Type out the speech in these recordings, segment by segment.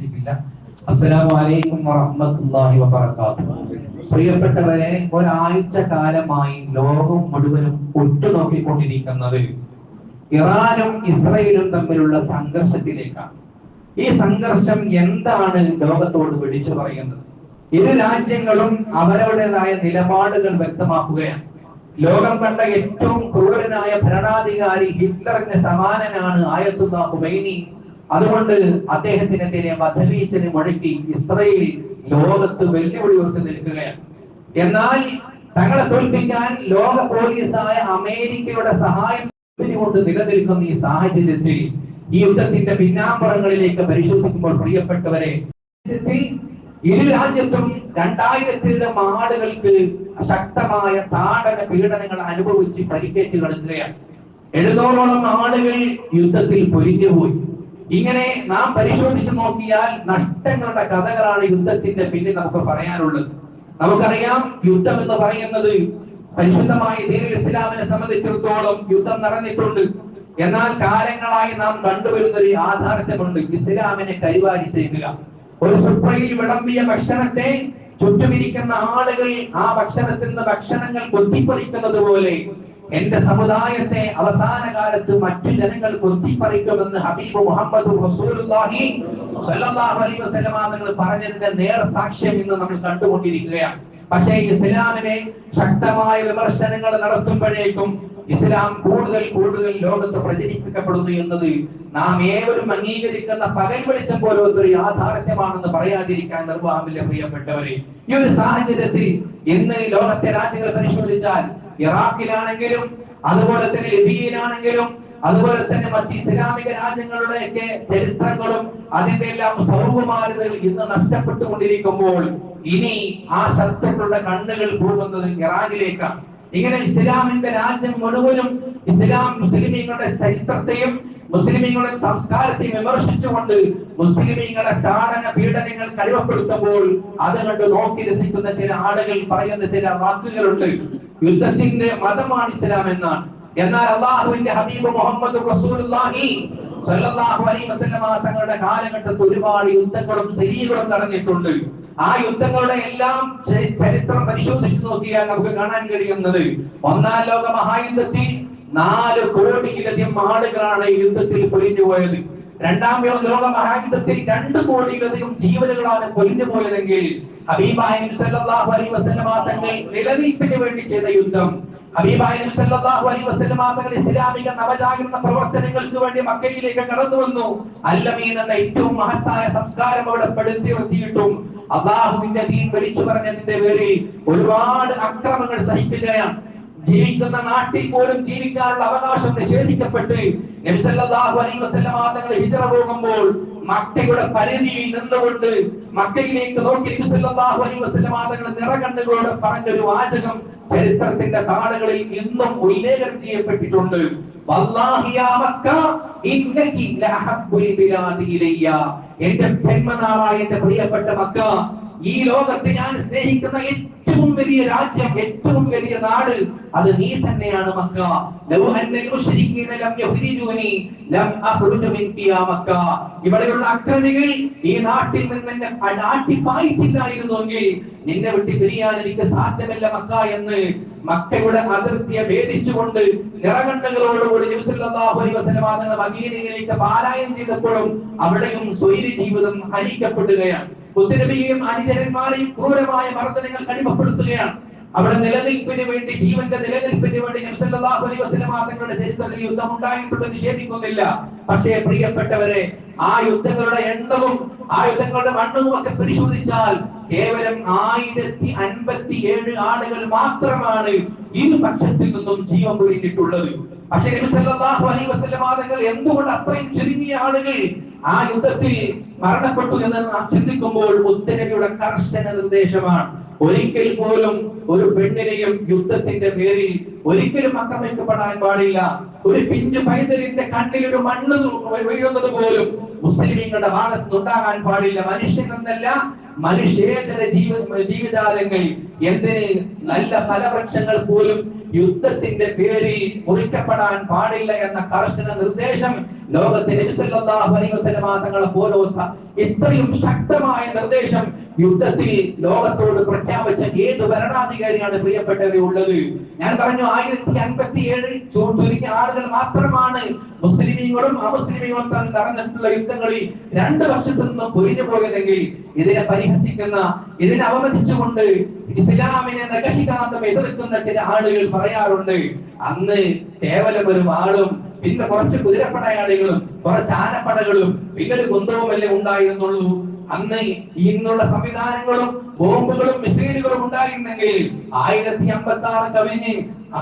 അസ്സലാമു അലൈക്കും വറഹ്മത്തുള്ളാഹി വബറകാതുഹു. പ്രിയപ്പെട്ടവരെ, ഒരാഴ്ച കാലമായി ലോകം മുഴുവനും ഉറ്റുനോക്കിക്കൊണ്ടിരിക്കുന്നത് ഇറാനും ഇസ്രയേലും തമ്മിലുള്ള സംഘർഷത്തിലേക്കാണ്. ഈ സംഘർഷം എന്താണ് ലോകത്തോട് വിളിച്ചു പറയുന്നത്? ഇരു രാജ്യങ്ങളും അവരവരുടേതായ നിലപാടുകൾ വ്യക്തമാക്കുകയാണ്. ലോകം കണ്ട ഏറ്റവും ക്രൂരനായ ഭരണാധികാരി ഹിറ്റ്ലറിന് സമാനനാണ് ആയത്തുല്ലാ ഖുമൈനി. അതുകൊണ്ട് അദ്ദേഹത്തിനെതിരെ വധഭീഷണി മുഴക്കി ഇസ്രയേൽ ലോകത്ത് വെല്ലുവിളി ഉയർത്തി നിൽക്കുകയാണ്. എന്നാൽ തങ്ങളെ തോൽപ്പിക്കാൻ ലോക പോലീസായ അമേരിക്കയുടെ സഹായം കൊണ്ട് നിലനിൽക്കുന്ന ഈ സാഹചര്യത്തിൽ ഈ യുദ്ധത്തിന്റെ പിന്നാമ്പുറങ്ങളിലേക്ക് പരിശോധിക്കുമ്പോൾ പ്രിയപ്പെട്ടവരെ, ഇരു രാജ്യത്തും 2000-ലും ആളുകൾക്ക് ശക്തമായ താടന പീഡനങ്ങൾ അനുഭവിച്ച് പരിക്കേറ്റ് കിടക്കുകയാണ്. 700-ഓളം ആളുകൾ യുദ്ധത്തിൽ പൊരിഞ്ഞുപോയി. ഇങ്ങനെ നാം പരിശോധിച്ചു നോക്കിയാൽ നഷ്ടങ്ങളുടെ കഥകളാണ് യുദ്ധത്തിന്റെ പിന്നിൽ നമുക്ക് പറയാനുള്ളത്. നമുക്കറിയാം, യുദ്ധം എന്ന് പറയുന്നത് പരിശുദ്ധമായ ദീനുൽ ഇസ്ലാമിനെ സംബന്ധിച്ചിടത്തോളം യുദ്ധം നടന്നിട്ടുണ്ട്. എന്നാൽ കാലങ്ങളായി നാം കണ്ടുവരുന്ന ഒരു യാഥാർത്ഥ്യമുണ്ട്: ഇസ്ലാമിനെ കരിവാരിത്തേക്കുക. ഒരു സുപ്രയിൽ വിളമ്പിയ ഭക്ഷണത്തെ ചുറ്റുമിരിക്കുന്ന ആളുകൾ ആ ഭക്ഷണത്തിൽ നിന്ന് ഭക്ഷണങ്ങൾ കൊത്തിപ്പറിക്കുന്നത് പോലെ എന്റെ സമുദായത്തെ അവസാന കാലത്ത് മറ്റു ജനങ്ങൾ കൊത്തിപ്പറിക്കുമെന്ന് ഹബീബ് മുഹമ്മദ് റസൂലുള്ളാഹി സ്വല്ലല്ലാഹു അലൈഹി വസല്ലം തങ്ങൾ പറഞ്ഞതിന്റെ നേർ സാക്ഷ്യം ഇന്ന് നമ്മൾ കണ്ടുകൊണ്ടിരിക്കുകയാണ്. പക്ഷേ ഇസ്ലാമിനെ ശക്തമായ വിമർശനങ്ങൾ നടത്തുമ്പോഴേക്കും ഇസ്ലാം കൂടുതൽ കൂടുതൽ ലോകത്ത് പ്രചരിപ്പിക്കപ്പെടുന്നു എന്നത് നാം ഏവരും അംഗീകരിക്കുന്ന പകൽ വെളിച്ചം പോലെ ഒരു യാഥാർത്ഥ്യമാണെന്ന് പറയാതിരിക്കാൻ നിർവാഹമില്ല. പ്രിയപ്പെട്ടവരെ, ഈ ഒരു സാഹചര്യത്തിൽ ഇന്ന് ലോകത്തെ രാജ്യങ്ങൾ പരിശോധിച്ചാൽ ഇറാഖിലാണെങ്കിലും അതുപോലെ തന്നെ ലിബിയയിലാണെങ്കിലും അതുപോലെ തന്നെ മറ്റ് ഇസ്ലാമിക രാജ്യങ്ങളുടെയൊക്കെ ചരിത്രങ്ങളും അതിന്റെ എല്ലാം സൗകുമാര്യതകൾ ഇന്ന് നഷ്ടപ്പെട്ടുകൊണ്ടിരിക്കുമ്പോൾ ഇനി ആ ശത്രുക്കളുടെ കണ്ണുകൾ പോകുന്നത് ഇറാഖിലേക്കാണ്. ഇങ്ങനെ ഇസ്ലാമിന്റെ രാജ്യം മുഴുവനും ഇസ്ലാം മുസ്ലിമീങ്ങളുടെ ചരിത്രത്തെയും മുസ്ലിമീങ്ങളുടെ സംസ്കാരത്തെയും വിമർശിച്ചുകൊണ്ട് മുസ്ലിമീങ്ങളെ താടന പീഡനങ്ങൾ കഴിവപ്പെടുത്തുമ്പോൾ അത് കണ്ട് നോക്കി രസിക്കുന്ന ചില ആളുകൾ പറയുന്ന ചില വാക്കുകളുണ്ട്: യുദ്ധത്തിന്റെ മതമാണ് ഇസ്ലാം എന്നാണ്. എന്നാൽ അല്ലാഹുവിന്റെ ഹബീബ് മുഹമ്മദ് റസൂലുള്ളാഹി സ്വല്ലല്ലാഹു അലൈഹി വസല്ലം തങ്ങളുടെ കാലഘട്ടത്തിൽ ഒരുപാട് യുദ്ധങ്ങളും ശരീരങ്ങളും നടന്നിട്ടുണ്ട്. ആ യുദ്ധങ്ങളുടെ എല്ലാം ചരിത്രം പരിശോധിച്ചു നോക്കിയാൽ നമുക്ക് കാണാൻ കഴിയുന്നത്, ഒന്നാം ലോക മഹായുദ്ധത്തിൽ 4 കോടിയിലധികം ആളുകളാണ് ഈ യുദ്ധത്തിൽ പൊലിഞ്ഞുപോയത്. രണ്ടാം ലോക മഹായുദ്ധത്തിൽ 2 കോടിയിലധികം ജീവനുകളാണ് പൊലിഞ്ഞുപോയതെങ്കിൽ ഹബീബായ നബി സല്ലല്ലാഹു അലൈഹി വസല്ലം തങ്ങൾ നിലനിൽപ്പിന് വേണ്ടി ചെയ്ത യുദ്ധം, ഹബീബായ നബി സല്ലല്ലാഹു അലൈഹി വസല്ലം തങ്ങൾ ഇസ്ലാമിക നവജാഗരണ പ്രവർത്തനങ്ങൾക്ക് വേണ്ടി മക്കയിലേക്ക് കടന്നു വന്നു. അൽ-അമീൻ എന്ന ഏറ്റവും മഹത്തായ സംസ്കാരം അവിടെ പടുത്തുയർത്തിയിട്ടും അല്ലാഹുവിന്റെ ദീൻ വിളിച്ചു പറഞ്ഞതിന്റെ പേരിൽ ഒരുപാട് അക്രമങ്ങൾ സഹിക്കുകയാണ്. ജീവിക്കുന്ന നാട്ടിൽ പോലും ജീവിക്കാനുള്ള അവകാശം നിഷേധിക്കപ്പെട്ട് നബി സല്ലല്ലാഹു അലൈഹി വസല്ലം തങ്ങൾ ഹിജ്റ പോകുമ്പോൾ മക്കയുടെ പരിധിയിൽ നിന്നുകൊണ്ട് മക്കയിലേക്ക് നോക്കി നബി സല്ലല്ലാഹു അലൈഹി വസല്ലം തങ്ങൾ നിറകണ്ണുകളോടെ പറഞ്ഞൊരു വാചകം ചരിത്രത്തിന്റെ താളുകളിൽ ഇന്നും ഉല്ലേഖനം ചെയ്യപ്പെട്ടിട്ടുണ്ട്: വല്ലാഹി യാ മക്ക ഇന്നകി ലഅഹബ്ബുൽ ബിലാദി ഇലയ്യ. എന്റെ ജന്മനാടായ എന്റെ പ്രിയപ്പെട്ട മക്ക, ഈ ലോകത്ത് ഞാൻ സ്നേഹിക്കുന്ന ഏറ്റവും വലിയ രാജ്യം, ഏറ്റവും വലിയ നാട് അത് നീ തന്നെയാണ് മക്ക. ലൗ അന്നൽ മുശ്രികീന ലം യഖ്രിജൂനി ലം അഖ്റുജു മിൻകി യാ മക്ക. ഇവിടെയുള്ള അക്രമികൾ ഈ നാട്ടിൽ നിന്ന് എന്നെ പായിച്ചില്ലായിരുന്നുവെങ്കിൽ നിന്നെ വിട്ട് പിരിയാൻ എനിക്ക് സാധ്യമല്ല മക്ക എന്ന് മക്കയുടെ അതിർത്തിയെ ഭേദിച്ചുകൊണ്ട് നിറകണ്ണുകളോടുകൂടി നബി സല്ലല്ലാഹു അലൈഹി വസല്ലം തങ്ങൾ മദീനയിലേക്ക് പാലായനം ചെയ്തപ്പോഴും അവിടെയും സ്വൈര ജീവിതം ഹനിക്കപ്പെടുകയാണ്. മുത്തനബിയെയും അനുചരന്മാരെയും ക്രൂരമായ മർദ്ദനങ്ങൾ അടിമപ്പെടുത്തുകയാണ്. അവിടെ നിലനിൽപ്പിന് വേണ്ടി, ജീവന്റെ നിലനിൽപ്പിന് വേണ്ടി നബി സല്ലല്ലാഹു അലൈഹി വസല്ലം തങ്ങളുടെ ചരിത്രത്തിൽ യുദ്ധം ഉണ്ടായിട്ടുണ്ടെന്ന് നിഷേധിക്കുന്നില്ല. പക്ഷേ പ്രിയപ്പെട്ടവരെ, ആ യുദ്ധങ്ങളുടെ എണ്ണവും ആ യുദ്ധങ്ങളുടെ മണ്ണവും ഒക്കെ പരിശോധിച്ചാൽ കേവലം 1057 ആളുകൾ മാത്രമാണ് ഇരു പക്ഷത്തിൽ നിന്നും ജീവൻ പൊലിഞ്ഞിട്ടുള്ളത്. പക്ഷേ നബി സല്ലല്ലാഹു അലൈഹി വസല്ലം തങ്ങൾ എന്തുകൊണ്ട് അത്രയും ചുരുങ്ങിയ ആളുകൾ ആ യുദ്ധത്തിൽ മരണപ്പെട്ടു എന്ന് നാം ചിന്തിക്കുമ്പോൾ മുത്തനബിയുടെ കർശന നിർദ്ദേശമാണ്: ഒരിക്കൽ പോലും ഒരു പെണ്ണിനെയും യുദ്ധത്തിന്റെ പേരിൽ ഒരിക്കലും ആക്രമിക്കപ്പെടാൻ പാടില്ല. ഒരു പിഞ്ചു പൈതലിന്റെ കണ്ണിൽ ഒരു മണ്ണ് വീഴുന്നത് പോലും മുസ്ലിമീങ്ങളുടെ ഭാഗത്ത് ഉണ്ടാകാൻ പാടില്ല. മനുഷ്യൻ എന്നല്ല, മനുഷ്യേതര ജീവിതാലങ്ങൾ, എന്തിന് നല്ല ഫലവൃക്ഷങ്ങൾ പോലും യുദ്ധത്തിന്റെ പേരിൽ മുറിക്കപ്പെടാൻ പാടില്ല എന്ന കർശന നിർദ്ദേശം ലോകത്തെ നബി സല്ലല്ലാഹു അലൈഹി വസല്ലമ തങ്ങളെ പോലത്തെ ഇത്രയും ശക്തമായ നിർദ്ദേശം യുദ്ധത്തിൽ ലോകത്തോട് പ്രഖ്യാപിച്ച ഏത് ഭരണാധികാരിയാണ് പ്രിയപ്പെട്ടവരെ ഉള്ളത്? ഞാൻ പറഞ്ഞു 1057 ചുരുങ്ങിയ ആളുകൾ മാത്രമാണ് മുസ്ലിമീങ്ങളും അമുസ്ലിമീങ്ങളും തമ്മിൽ നടന്നിട്ടുള്ള യുദ്ധങ്ങളിൽ രണ്ട് പക്ഷത്തു നിന്നും പൊരിഞ്ഞു പോയതെങ്കിൽ ഇതിനെ പരിഹസിക്കുന്ന, ഇതിനെ അവമതിച്ചുകൊണ്ട് ഇസ്ലാമിനെ നഖശിഖാന്തം എതിർക്കുന്ന ചില ആളുകൾ പറയാറുണ്ട്, അന്ന് കേവലം ഒരു വാളും പിന്നെ കുറച്ച് കുതിരപ്പടയാളികളും കുറച്ച് ആനപ്പടകളും പിന്നെ ഒരു കുന്തവുമല്ലേ ഉണ്ടായിരുന്നുള്ളൂ. അന്ന് ഇന്നുള്ള സംവിധാനങ്ങളും ബോംബുകളും മിസൈലുകളും ഉണ്ടായിരുന്നെങ്കിൽ 1056 കവിഞ്ഞ്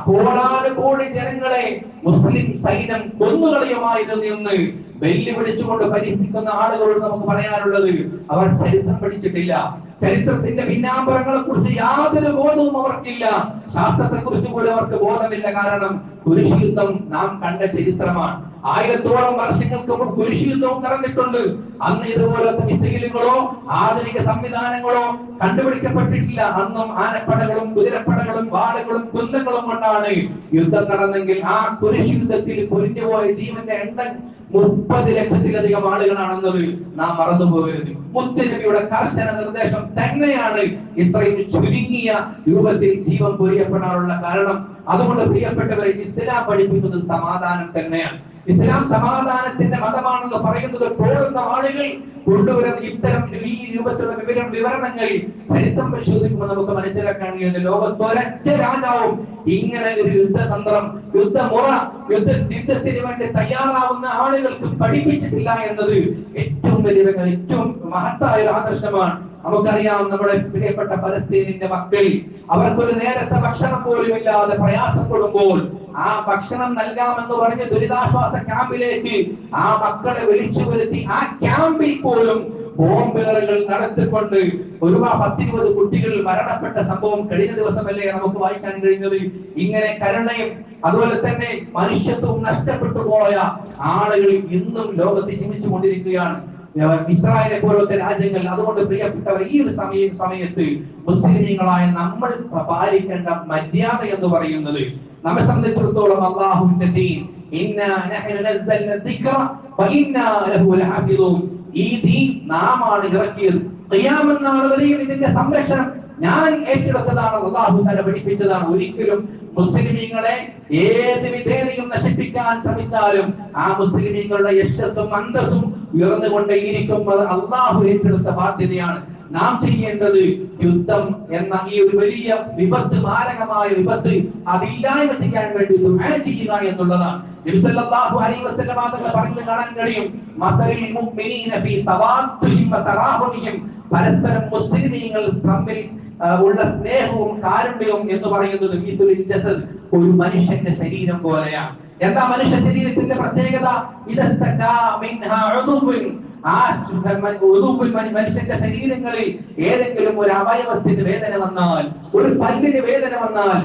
കോടാനുകോടി ജനങ്ങളെ മുസ്ലിം സൈന്യം കൊന്നുകളയുമായിരുന്നു എന്ന് വെല്ലുവിളിച്ചുകൊണ്ട് പരിഹസിക്കുന്ന ആളുകളോട് നമുക്ക് പറയാനുള്ളത്, അവർ ചരിത്രം പഠിച്ചിട്ടില്ല. ചരിത്രത്തിന്റെ പിന്നാമ്പറങ്ങളെ കുറിച്ച് യാതൊരു ബോധവും അവർക്കില്ല. ശാസ്ത്രത്തെ കുറിച്ച് പോലും അവർക്ക് ബോധമില്ല. കാരണം കുരിശ് യുദ്ധം നാം കണ്ട ചരിത്രമാണ്. 1000ഓളം വർഷങ്ങൾക്ക് മുമ്പ് കുരിശ് യുദ്ധവും നടന്നിട്ടുണ്ട്. അന്ന് ഇതുപോലത്തെ മിസൈലുകളോ ആധുനിക സംവിധാനങ്ങളോ കണ്ടുപിടിക്കപ്പെട്ടിട്ടില്ല. അന്നും ആനപ്പടകളും കുതിരപ്പടകളും വാളുകളും കുന്തങ്ങളും കൊണ്ടാണ് യുദ്ധം നടന്നെങ്കിൽ ആ കുരിശ് യുദ്ധത്തിൽ പൊരിഞ്ഞുപോയ ജീവന്റെ എണ്ണം 30 ലക്ഷത്തിലധികം ആളുകളാണെന്നത് നാം മറന്നുപോകരുത്. മുത്തുനബിയുടെ കർശന നിർദ്ദേശം തന്നെയാണ് ഇത്രയും ചുരുങ്ങിയ രൂപത്തിൽ ജീവൻ പൊരിയപ്പെടാനുള്ള കാരണം. അതുകൊണ്ട് പ്രിയപ്പെട്ടവരെ, ഇസ്ലാം പഠിപ്പിക്കുന്നത് സമാധാനം തന്നെയാണ്. ഇസ്ലാം സമാധാനത്തിന്റെ മതമാണെന്ന് പറയുന്നത് പോലുള്ള ആളുകൾ കൊണ്ടുവരുന്ന ഇത്തരം ഈ രൂപത്തിലുള്ള വിവരണങ്ങൾ ചരിത്രം പരിശോധിക്കുമ്പോൾ നമുക്ക് മനസ്സിലാക്കാൻ കഴിയുന്ന ലോകത്തൊരൊറ്റ രാജാവും ഇങ്ങനെ ഒരു യുദ്ധതന്ത്രം, യുദ്ധമുറ, യുദ്ധത്തിന് വേണ്ടി തയ്യാറാവുന്ന ആളുകൾക്ക് പഠിപ്പിച്ചിട്ടില്ല എന്നത് ഏറ്റവും വലിയ, ഏറ്റവും മഹത്തായ ഒരു ആദർശമാണ്. നമുക്കറിയാം, നമ്മുടെ പ്രിയപ്പെട്ട ഫലസ്തീനിന്റെ മക്കൾ അവർക്കൊരു നേരത്തെ ഭക്ഷണം പോലും ഇല്ലാതെ പ്രയാസപ്പെടുമ്പോൾ ആ ഭക്ഷണം നൽകാമെന്ന് പറഞ്ഞ് ദുരിതാശ്വാസ ക്യാമ്പിലേക്ക് ആ മക്കളെ വിളിച്ചു വരുത്തി ആ ക്യാമ്പിൽ പോലും ബോംബേറുകൾ നടത്തിക്കൊണ്ട് 10-20 കുട്ടികൾ മരണപ്പെട്ട സംഭവം കഴിഞ്ഞ ദിവസമല്ലേ നമുക്ക് വായിക്കാൻ കഴിഞ്ഞത്. ഇങ്ങനെ കരുണയും അതുപോലെ തന്നെ മനുഷ്യത്വവും നഷ്ടപ്പെട്ടു പോയ ആളുകൾ ഇന്നും ലോകത്ത് ജീവിച്ചു കൊണ്ടിരിക്കുകയാണ്, ഇസ്രായേലിനെ പോലത്തെ രാജ്യങ്ങൾ. അതുകൊണ്ട് പ്രിയപ്പെട്ടവർ, ഈ ഒരു സമയത്ത് മുസ്ലിമീങ്ങളായ നമ്മൾ പാലിക്കേണ്ട മര്യാദ എന്ന് പറയുന്നത്, നമ്മെ സംബന്ധിച്ചിടത്തോളം അല്ലാഹുവിന്റെ ദീൻ, ഇന്നാ നഹ്നു നസ്സൽനാ ദിക്റ വഇന്നാ ലഹു ലഹാഫിദൂൻ, ഈ ദീൻ നാമാണ് ഇറക്കിയത്, ഖിയാമത്ത് നാൾ വരെയും ഇതിന്റെ സംരക്ഷണം ഞാൻ ഏറ്റെടുത്തതാണ്, അല്ലാഹു തആല പഠിപ്പിച്ചതാണ്. ഒരിക്കലും മുസ്ലിമീങ്ങളെ ഏത് വിധേനയും നശിപ്പിക്കാൻ ശ്രമിച്ചാലും ആ മുസ്ലിമീങ്ങളുടെ യശസ്സും അന്തസ്സും ഉയർന്നുകൊണ്ടേയിരിക്കും. അത് അല്ലാഹു ഏറ്റെടുത്ത ബാധ്യതയാണ്. നാം ചെയ്യേണ്ടത് യുദ്ധം എന്ന ഈ ഒരു വലിയ വിപത്ത്, മാരകമായ വിപത്ത്, അതില്ലായ്മ ചെയ്യാൻ വേണ്ടി ദുആ ചെയ്യുക എന്നുള്ളതാണ്. നബി സല്ലല്ലാഹു അലൈഹി വസല്ലം തങ്ങൾ പറഞ്ഞു കാണാൻ കഴിയും, മസലിൽ മുഅ്മിനീന ഫീ തവാദ്ദുഹിം വതറാഹുമിഹിം, പരസ്പരം മുസ്ലിമീങ്ങൾ തമ്മിൽ ഉള്ള സ്നേഹവും കാരുണ്യവും എന്ന് പറയുന്നത് മിഥുലിൽ ജസദ്, ഒരു മനുഷ്യന്റെ ശരീരം പോലെയാണ്. എന്താ മനുഷ്യ ശരീരത്തിന്റെ പ്രത്യേകത? മനുഷ്യന്റെ ശരീരങ്ങളിൽ ഏതെങ്കിലും ഒരു അവയവത്തിന് വേദന വന്നാൽ, ഒരു പല്ലിന് വേദന വന്നാൽ,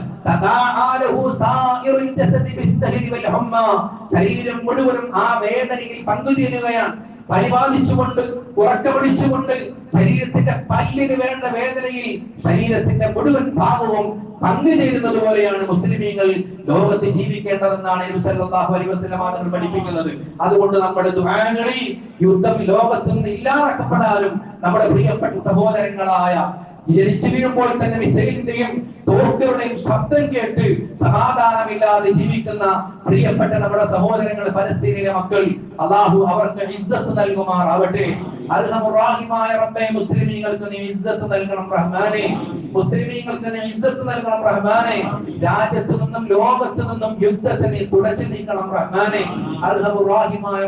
ശരീരം മുഴുവനും ആ വേദനയിൽ പങ്കുചേരുകയാണ്. പരിപാലിച്ചുകൊണ്ട് ഉറക്കമൊഴിച്ചുകൊണ്ട് ശരീരത്തിന്റെ പല്ലിന് വേണ്ട വേദനയിൽ ശരീരത്തിന്റെ മുഴുവൻ ഭാഗവും പങ്കുചേരുന്നത് പോലെയാണ് മുസ്ലിമീങ്ങൾ ലോകത്ത് ജീവിക്കേണ്ടതെന്നാണ് നബി സല്ലല്ലാഹു അലൈഹി വസല്ലം തങ്ങൾ പഠിപ്പിക്കുന്നത്. അതുകൊണ്ട് നമ്മുടെ ദുആകളിൽ യുദ്ധം ലോകത്ത് നിന്ന് ഇല്ലാതാക്കപ്പെടാനും നമ്മുടെ പ്രിയപ്പെട്ട സഹോദരങ്ങളായ ജനിച്ചു വീഴുമ്പോൾ തന്നെ മിസൈലിന്റെയും തോക്കുകളുടെയും ശബ്ദം കേട്ട് സമാധാനമില്ലാതെ ജീവിക്കുന്ന പ്രിയപ്പെട്ട നമ്മുടെ സഹോദരങ്ങൾ, ഫലസ്തീനിലെ മക്കൾ, അല്ലാഹു അവർക്ക് ഇസ്സത്ത് നൽകുമാറാവട്ടെ. അർഹമുറാഹിമായ റബ്ബേ, മുസ്ലിമീങ്ങൾക്ക് നീ ഇസ്സത്ത് നൽകണം റഹ്മാനേ, മുസ്ലിമീങ്ങൾക്ക് നീ ഇസ്സത്ത് നൽകണം റഹ്മാനേ. രാജ്യത്ത് നിന്നും ലോകത്ത് നിന്നും യുദ്ധത്തെ നീ തുടച്ചു നീക്കണം റഹ്മാനേ. അർഹമുറാഹിമായ